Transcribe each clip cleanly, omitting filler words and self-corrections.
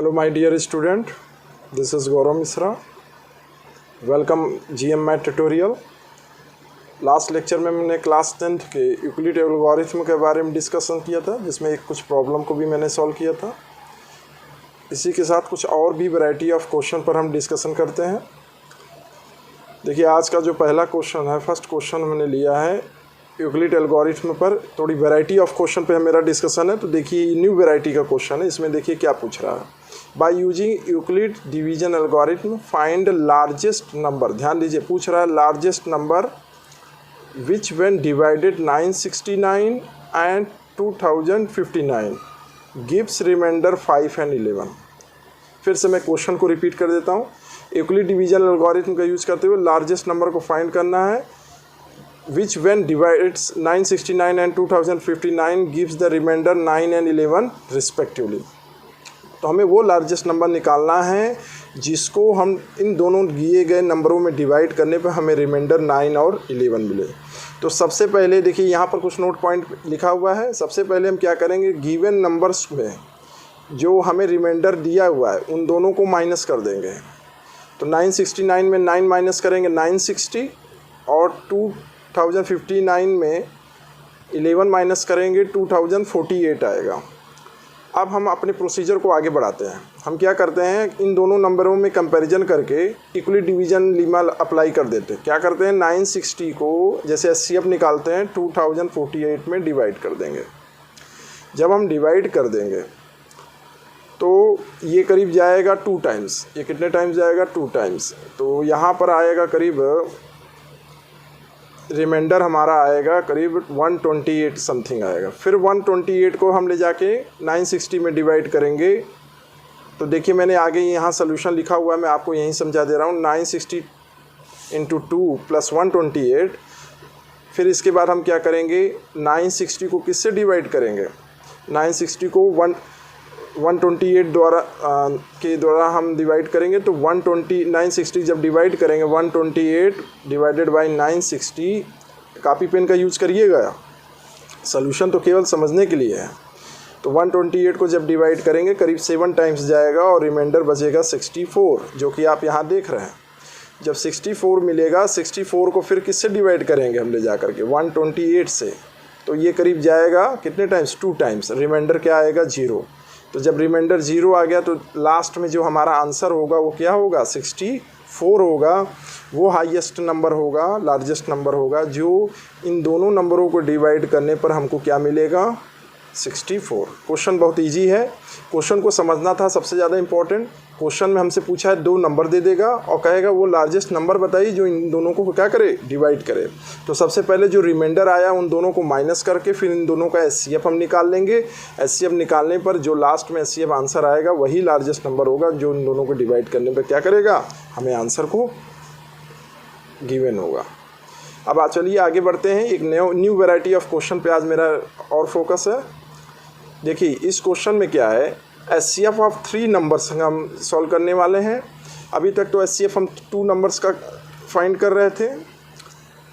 Hello my dear student, this is Gaurav Misra. Welcome GM math tutorial. Last lecture में मैंने class 10th के Euclid algorithm के बारे में डिस्कशन किया था, जिसमें कुछ प्रॉब्लम को भी मैंने सॉल्व किया था। इसी के साथ कुछ और भी वैरायटी ऑफ क्वेश्चन पर हम डिस्कशन करते हैं। देखिए आज का जो पहला क्वेश्चन है, फर्स्ट क्वेश्चन मैंने लिया है यूक्लिड एल्गोरिथम पर। थोड़ी वैरायटी ऑफ क्वेश्चन पे मेरा डिस्कशन है, तो देखिए न्यू वैरायटी का क्वेश्चन है। इसमें देखिए क्या पूछ रहा है। By using Euclid division algorithm find largest number. ध्यान दीजिए, पूछ रहा है largest number which when divided 969 and 2059 gives remainder 5 and 11। फिर से मैं क्वेश्चन को रिपीट कर देता हूँ। यूक्लिड डिवीजन एल्गोरिथम का यूज़ करते हुए लार्जेस्ट नंबर को फाइंड करना है which when divides 969 and 2059 gives the remainder 9 and 11 respectively. तो हमें वो लार्जेस्ट नंबर निकालना है जिसको हम इन दोनों दिए गए नंबरों में डिवाइड करने पर हमें रिमाइंडर 9 और 11 मिले। तो सबसे पहले देखिए यहाँ पर कुछ नोट पॉइंट लिखा हुआ है। सबसे पहले हम क्या करेंगे, गिवन नंबर्स में जो हमें रिमाइंडर दिया हुआ है उन दोनों को माइनस कर देंगे। तो 969 में 9 माइनस करेंगे 960 और 2059 में 11 माइनस करेंगे 2048 आएगा। अब हम अपने प्रोसीजर को आगे बढ़ाते हैं। हम क्या करते हैं, इन दोनों नंबरों में कंपैरिजन करके यूक्लिड डिवीजन लीमा अप्लाई कर देते हैं। क्या करते हैं, 960 को जैसे एचसीएफ निकालते हैं 2048 में डिवाइड कर देंगे। जब हम डिवाइड कर देंगे तो ये करीब जाएगा 2 टाइम्स। ये कितने टाइम्स जाएगा, 2 टाइम्स। तो यहाँ पर आएगा करीब रिमाइंडर हमारा आएगा करीब 128 समथिंग आएगा। फिर 128 को हम ले जाके 960 में डिवाइड करेंगे। तो देखिए मैंने आगे यहाँ सोल्यूशन लिखा हुआ है, मैं आपको यहीं समझा दे रहा हूँ। 960 × 2 + 128। फिर इसके बाद हम क्या करेंगे, 960 को किससे डिवाइड करेंगे, 960 को 128 द्वारा हम डिवाइड करेंगे। तो 960 जब डिवाइड करेंगे 128 डिवाइडेड बाई 960। कॉपी पेन का यूज़ करिएगा, सोल्यूशन तो केवल समझने के लिए है। तो 128 को जब डिवाइड करेंगे करीब 7 टाइम्स जाएगा और रिमाइंडर बचेगा 64, जो कि आप यहाँ देख रहे हैं। जब 64 मिलेगा, 64 को फिर किससे डिवाइड करेंगे हम ले जा करके 128 से। तो ये करीब जाएगा कितने टाइम्स, 2 टाइम्स। रिमाइंडर क्या आएगा, 0। तो जब रिमाइंडर 0 आ गया तो लास्ट में जो हमारा आंसर होगा वो क्या होगा, 64 होगा। वो हाईएस्ट नंबर होगा, लार्जेस्ट नंबर होगा, जो इन दोनों नंबरों को डिवाइड करने पर हमको क्या मिलेगा, 64। क्वेश्चन बहुत इजी है। क्वेश्चन को समझना था सबसे ज़्यादा इम्पोर्टेंट। क्वेश्चन में हमसे पूछा है 2 नंबर दे देगा और कहेगा वो लार्जेस्ट नंबर बताइए जो इन दोनों को क्या करे, डिवाइड करे। तो सबसे पहले जो रिमाइंडर आया उन दोनों को माइनस करके फिर इन दोनों का एचसीएफ हम निकाल लेंगे। एचसीएफ निकालने पर जो लास्ट में एचसीएफ आंसर आएगा वही लार्जेस्ट नंबर होगा, जो इन दोनों को डिवाइड करने पर क्या करेगा, हमें आंसर को गिवन होगा। अब चलिए आगे बढ़ते हैं। एक न्यू वैरायटी ऑफ क्वेश्चन पे आज मेरा और फोकस है। देखिए इस क्वेश्चन में क्या है, एचसीएफ ऑफ 3 नंबर्स हम सॉल्व करने वाले हैं। अभी तक तो एचसीएफ हम 2 नंबर्स का फाइंड कर रहे थे,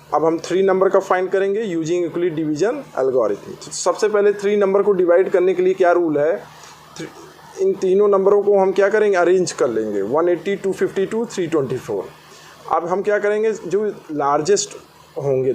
अब हम 3 नंबर का फाइंड करेंगे यूजिंग यूक्लिड डिवीजन एल्गोरिथम। तो सबसे पहले 3 नंबर को डिवाइड करने के लिए क्या रूल है, इन तीनों नंबरों को हम क्या करेंगे, अरेंज कर लेंगे 180, 252, 324। अब हम क्या करेंगे, जो लार्जेस्ट होंगे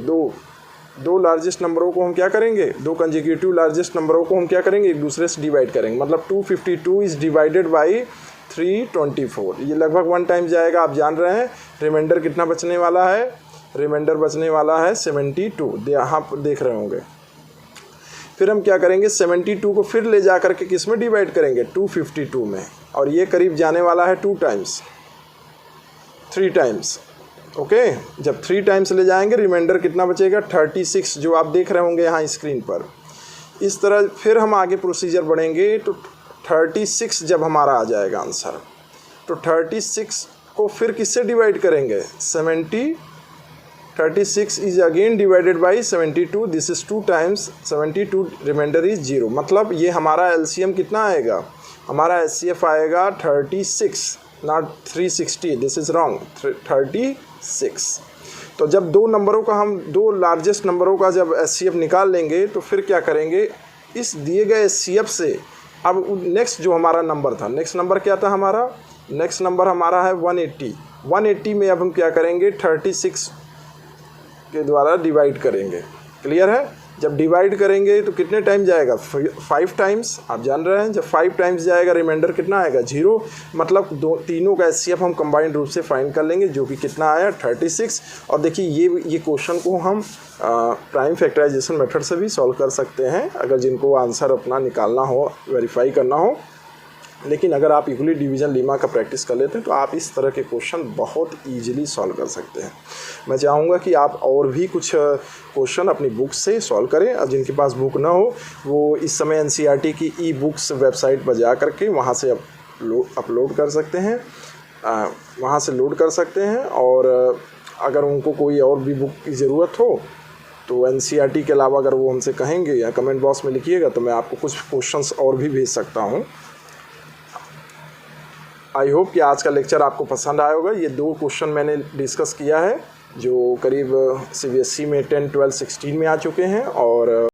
दो लार्जेस्ट नंबरों को हम क्या करेंगे, 2 कंसेक्यूटिव लार्जेस्ट नंबरों को हम क्या करेंगे, एक दूसरे से डिवाइड करेंगे। मतलब 252 इज़ डिवाइडेड बाई 324। ये लगभग 1 टाइम जाएगा। आप जान रहे हैं रिमाइंडर कितना बचने वाला है, रिमाइंडर बचने वाला है 72, यहाँ पर देख रहे होंगे। फिर हम क्या करेंगे, 72 को फिर ले जा करके किस में डिवाइड करेंगे, 252 में। और ये करीब जाने वाला है 2 टाइम्स, 3 टाइम्स। ओके जब 3 टाइम्स ले जाएंगे रिमाइंडर कितना बचेगा, 36, जो आप देख रहे होंगे यहाँ स्क्रीन पर। इस तरह फिर हम आगे प्रोसीजर बढ़ेंगे तो 36 जब हमारा आ जाएगा आंसर, तो 36 को फिर किससे डिवाइड करेंगे, 70। 36 is again divided by 72, this is 2 times 72, remainder is 0। मतलब ये हमारा एलसीएम कितना आएगा, हमारा एचसीएफ आएगा 36, नॉट 360, दिस इज़ रॉन्ग, 36। तो जब 2 नंबरों का हम 2 लार्जेस्ट नंबरों का जब एचसीएफ निकाल लेंगे तो फिर क्या करेंगे, इस दिए गए एचसीएफ से अब नेक्स्ट जो हमारा नंबर था, नेक्स्ट नंबर क्या था हमारा, नेक्स्ट नंबर हमारा है 180। 180 में अब हम क्या करेंगे, 36 के द्वारा डिवाइड करेंगे। क्लियर है? जब डिवाइड करेंगे तो कितने टाइम जाएगा, 5 टाइम्स। आप जान रहे हैं जब 5 टाइम्स जाएगा रिमाइंडर कितना आएगा, 0। मतलब तीनों का एचसीएफ हम कंबाइंड रूप से फाइंड कर लेंगे, जो कि कितना आया, 36। और देखिए ये क्वेश्चन को हम प्राइम फैक्टराइजेशन मेथड से भी सॉल्व कर सकते हैं, अगर जिनको आंसर अपना निकालना हो, वेरीफाई करना हो। लेकिन अगर आप यूक्लिड डिवीज़न लीमा का प्रैक्टिस कर लेते हैं तो आप इस तरह के क्वेश्चन बहुत ईजिली सॉल्व कर सकते हैं। मैं चाहूँगा कि आप और भी कुछ क्वेश्चन अपनी बुक से सॉल्व करें, और जिनके पास बुक ना हो वो इस समय एनसीईआरटी की ई बुक्स वेबसाइट पर जा करके वहाँ से अपलोड कर सकते हैं, वहाँ से लोड कर सकते हैं। और अगर उनको कोई और भी बुक की ज़रूरत हो तो एनसीईआरटी के अलावा अगर वो हमसे कहेंगे या कमेंट बॉक्स में लिखिएगा तो मैं आपको कुछ क्वेश्चंस और भी भेज सकता हूँ। आई होप कि आज का लेक्चर आपको पसंद आया होगा। ये 2 क्वेश्चन मैंने डिस्कस किया है जो करीब सीबीएसई में 10, 12, 16 में आ चुके हैं, और